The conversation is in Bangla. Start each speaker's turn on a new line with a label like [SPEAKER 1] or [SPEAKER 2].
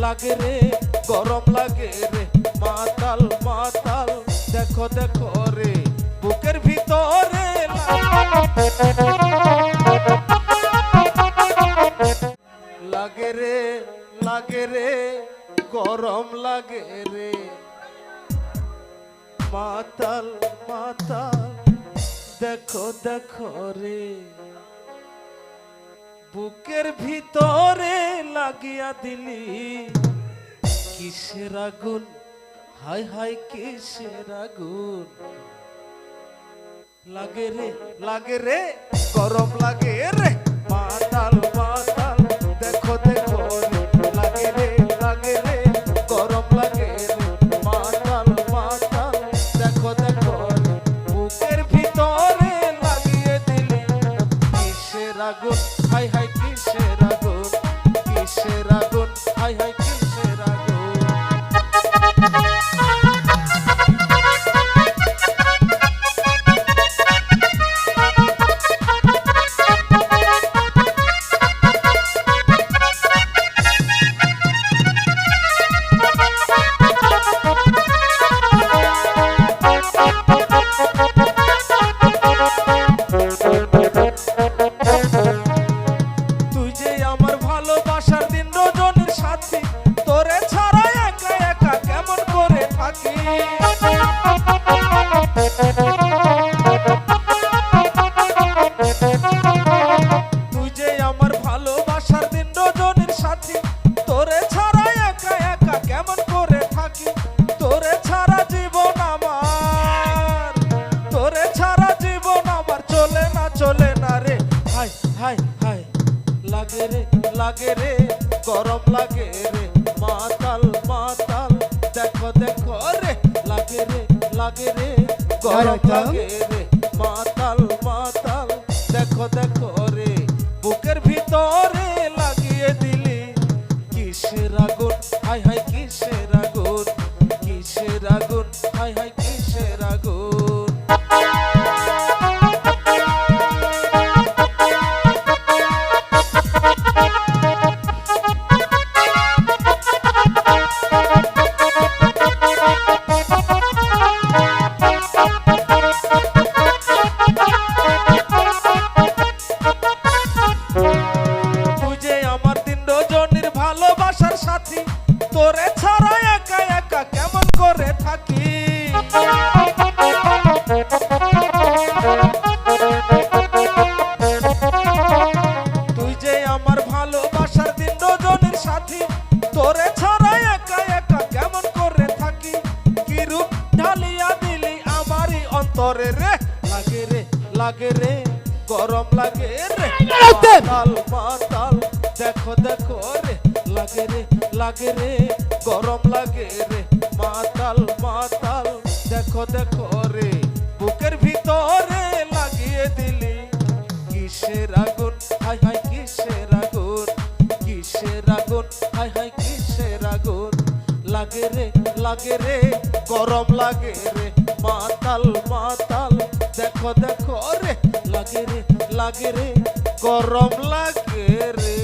[SPEAKER 1] লাগে রে গরম লাগে রে মাতাল মাতাল দেখো দেখো রে বুকের ভিতরে লাগে রে গরম লাগে রে মাতাল মাতাল দেখো দেখো রে বুকের ভিতরে লাগিয়া দিলি কিসের আগুন হায় হায় কিসের আগুন লাগে রে গরম লাগে রে মাতাল মাতাল দেখো দেখো রে লাগে রে গরম লাগে রে মাতাল মাতাল দেখো দেখো রে বুকের ভিতরে লাগিয়ে দিলি কিসের আগুন হায় হায় কিসের আগুন হায় হায় কিসের আগুন লাগে রে গরম লাগে রে মাতাল মাতাল দেখো দেখো রে লাগে রে গরম লাগে রে মাতাল মাতাল দেখো দেখো রে বুকের ভিতরে লাগিয়ে দিলি কিসের আগুন হায় হায় কিসের আগুন হায় হায় কিসের আগুন তোরে ছাড়া একা একা কেমন করে থাকি তুই যে আমার ভালোবাসার তিন রজনীর সাথী তোরে ছাড়া একা একা কেমন করে থাকি কি রূপ ঢালিয়া দিলি আমারই অন্তরে রে লাগে রে গরম লাগে রে মাতাল মাতাল দেখো দেখো রে লাগে রে গরম লাগে রে মাতাল মাতাল দেখো দেখো রে বুকের ভিতরে লাগিয়ে দিলি কিসের আগুন হায় হায় কিসের আগুন হায় হায় কিসের আগুন লাগে রে গরম লাগে রে মাতাল মাতাল দেখো দেখো রে লাগে রে গরম লাগে রে